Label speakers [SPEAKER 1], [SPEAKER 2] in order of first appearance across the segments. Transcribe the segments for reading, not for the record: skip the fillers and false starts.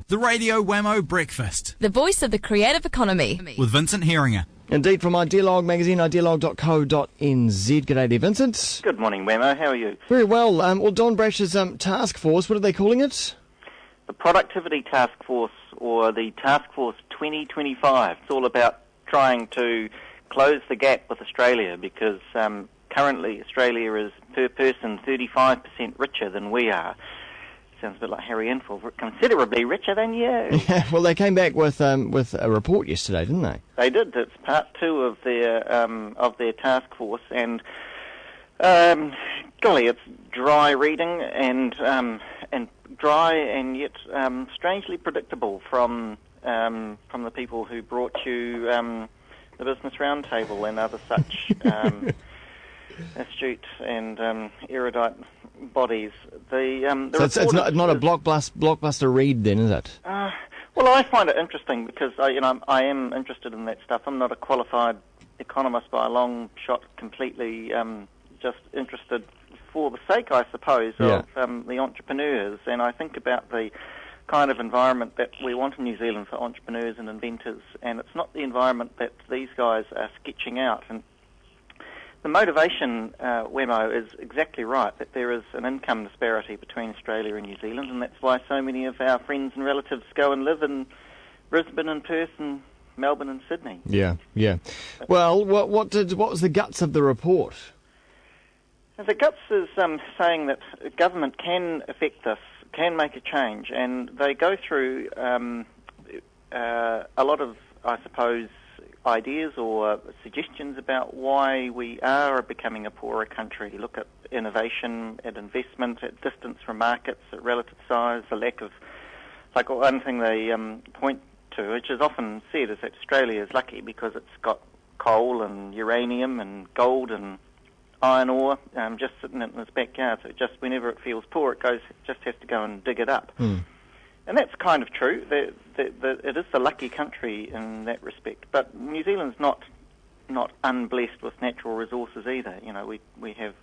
[SPEAKER 1] The Radio Wammo Breakfast.
[SPEAKER 2] The voice of the creative economy.
[SPEAKER 1] With Vincent Heeringa.
[SPEAKER 3] Indeed, from Idealogue magazine, idealogue.co.nz. G'day there, Vincent.
[SPEAKER 4] Good morning, Wammo. How are you?
[SPEAKER 3] Very well. Well, Don Brash's Taskforce, what are they calling it?
[SPEAKER 4] The Productivity Taskforce, or the Taskforce 2025. It's all about trying to close the gap with Australia, because currently Australia is per person 35% richer than we are. Sounds a bit like Heeringa, considerably richer than you.
[SPEAKER 3] Yeah, well, they came back with a report yesterday, didn't they?
[SPEAKER 4] They did. It's part 2 of their task force, and golly, it's dry reading and dry and yet strangely predictable from the people who brought you the Business Roundtable and other such astute and erudite bodies. So
[SPEAKER 3] it's not a blockbuster read then, is it?
[SPEAKER 4] Well, I find it interesting because I am interested in that stuff. I'm not a qualified economist by a long shot, completely just interested for the sake, I suppose, of the entrepreneurs. And I think about the kind of environment that we want in New Zealand for entrepreneurs and inventors, and it's not the environment that these guys are sketching out. And the motivation, Wammo, is exactly right, that there is an income disparity between Australia and New Zealand, and that's why so many of our friends and relatives go and live in Brisbane and Perth and Melbourne and Sydney.
[SPEAKER 3] Yeah. Well, what was the guts of the report?
[SPEAKER 4] The guts is saying that government can affect this, can make a change, and they go through a lot of, I suppose, ideas or suggestions about why we are becoming a poorer country. Look at innovation, at investment, at distance from markets, at relative size, the lack of... Like one thing they point to, which is often said, is that Australia is lucky because it's got coal and uranium and gold and iron ore just sitting in its backyard. So just whenever it feels poor, it just has to go and dig it up. And that's kind of true. It is the lucky country in that respect. But New Zealand's not unblessed with natural resources either. You know, we have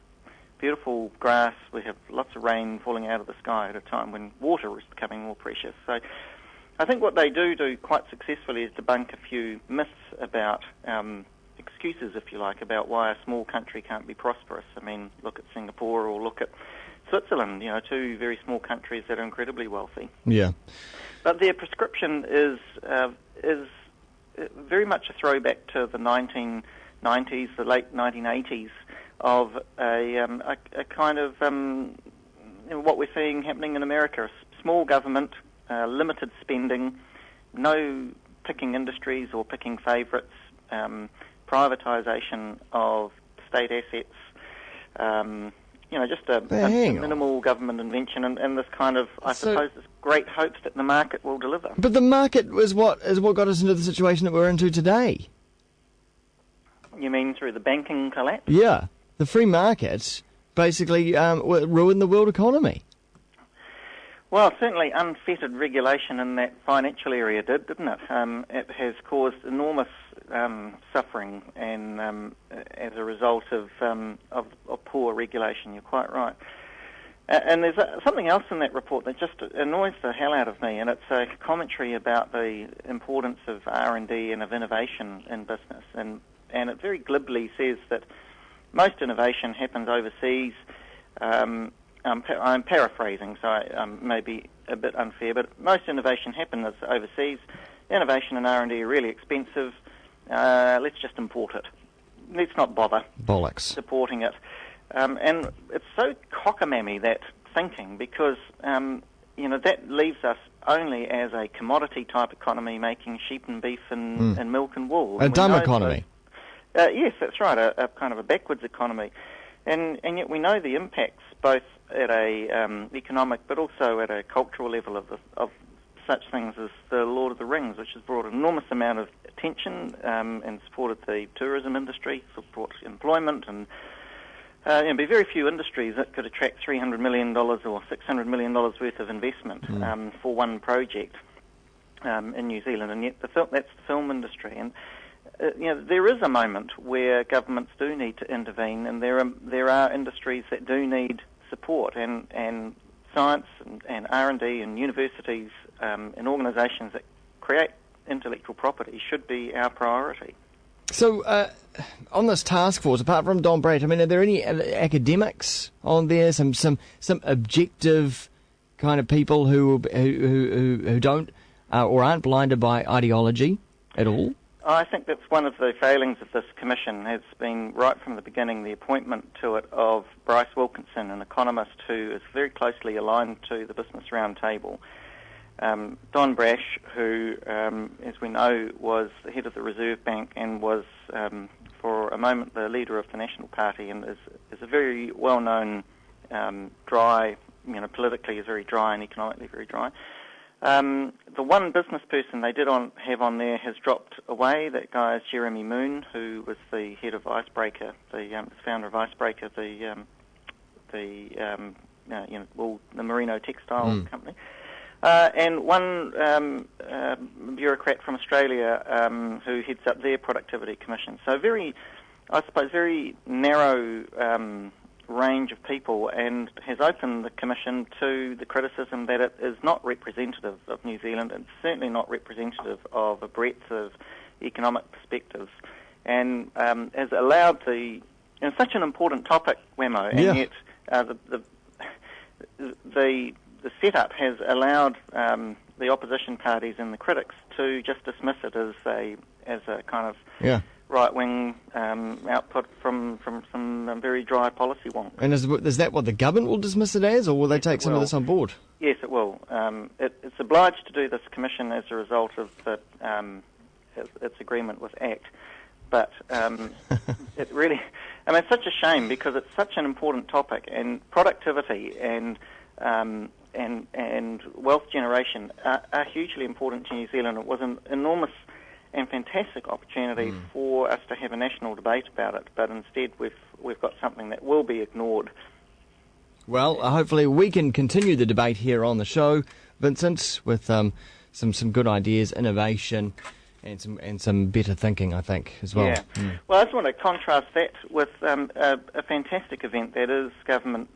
[SPEAKER 4] beautiful grass, we have lots of rain falling out of the sky at a time when water is becoming more precious. So I think what they do quite successfully is debunk a few myths about excuses, if you like, about why a small country can't be prosperous. I mean, look at Singapore or look at Switzerland, you know, 2 very small countries that are incredibly wealthy. Yeah. But their prescription is very much a throwback to the 1990s, the late 1980s, of a kind of what we're seeing happening in America: small government, limited spending, no picking industries or picking favourites, privatisation of state assets. Just a minimal government invention and this kind of, I suppose, this great hopes that the market will deliver.
[SPEAKER 3] But the market is what got us into the situation that we're into today.
[SPEAKER 4] You mean through the banking collapse?
[SPEAKER 3] Yeah. The free market basically ruined the world economy.
[SPEAKER 4] Well, certainly unfettered regulation in that financial area didn't it? It has caused enormous suffering and as a result of poor regulation. You're quite right. And there's something else in that report that just annoys the hell out of me, and it's a commentary about the importance of R&D and of innovation in business. And it very glibly says that most innovation happens overseas. I'm paraphrasing, so I may be a bit unfair, but most innovation happens overseas. Innovation and R&D are really expensive. Let's just import it. Let's not bother supporting it. And it's so cockamamie, that thinking, because that leaves us only as a commodity-type economy making sheep and beef and milk and wool.
[SPEAKER 3] A dumb economy.
[SPEAKER 4] Yes, that's right, a kind of a backwards economy. And yet we know the impacts, both at a economic but also at a cultural level of such things as the Lord of the Rings, which has brought an enormous amount of attention and supported the tourism industry, brought employment, and there'd be very few industries that could attract $300 million or $600 million worth of investment for one project in New Zealand, and yet that's the film industry. And there is a moment where governments do need to intervene, and there are industries that do need support, and science and R&D and universities and organisations that create intellectual property should be our priority.
[SPEAKER 3] So, on this task force, apart from Don Brett, I mean, are there any academics on there? Some objective kind of people who don't or aren't blinded by ideology at all?
[SPEAKER 4] I think that's one of the failings of this commission. Has been right from the beginning the appointment to it of Bryce Wilkinson, an economist who is very closely aligned to the Business Roundtable. Don Brash, who, as we know, was the head of the Reserve Bank and was, for a moment, the leader of the National Party, and is a very well-known, dry, politically is very dry and economically very dry. The one business person they did have on there has dropped away. That guy is Jeremy Moon, who was the head of Icebreaker, the founder of Icebreaker, the merino textile company. And one bureaucrat from Australia who heads up their productivity commission. So very narrow range of people, and has opened the commission to the criticism that it is not representative of New Zealand, and certainly not representative of a breadth of economic perspectives, and has allowed such an important topic, Wammo, and yet the setup has allowed the opposition parties and the critics to just dismiss it as a kind of right-wing output from some very dry policy wonk. And
[SPEAKER 3] is that what the government will dismiss it as, or will they take some of this on board?
[SPEAKER 4] Yes, it will. It's obliged to do this commission as a result of its agreement with ACT. But it really, it's such a shame because it's such an important topic, and productivity and wealth generation are hugely important to New Zealand. It was an enormous and fantastic opportunity for us to have a national debate about it, but instead we've got something that will be ignored.
[SPEAKER 3] Well, hopefully we can continue the debate here on the show, Vincent, with some good ideas, innovation, and some better thinking, I think, as well.
[SPEAKER 4] Yeah. Well, I just want to contrast that with a fantastic event that is government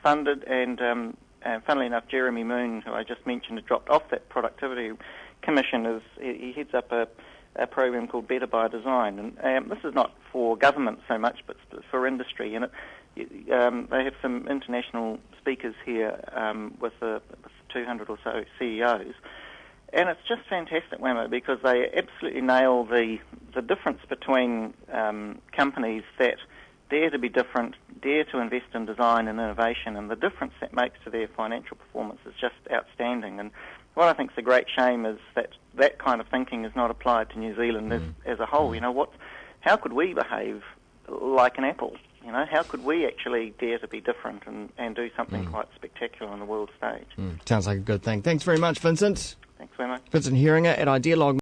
[SPEAKER 4] funded, and funnily enough, Jeremy Moon, who I just mentioned, has dropped off that productivity commission. He heads up a program called Better by Design, and this is not for government so much, but for industry. And they have some international speakers here with 200 or so CEOs, and it's just fantastic, Wammo, because they absolutely nail the difference between companies that dare to be different, dare to invest in design and innovation, and the difference that makes to their financial performance is just outstanding. And what I think is a great shame is that kind of thinking is not applied to New Zealand as a whole. How could we behave like an apple? How could we actually dare to be different and do something quite spectacular on the world stage?
[SPEAKER 3] Sounds like a good thing. Thanks very much, Vincent.
[SPEAKER 4] Thanks very much.
[SPEAKER 3] Vincent Heeringa at Idealog.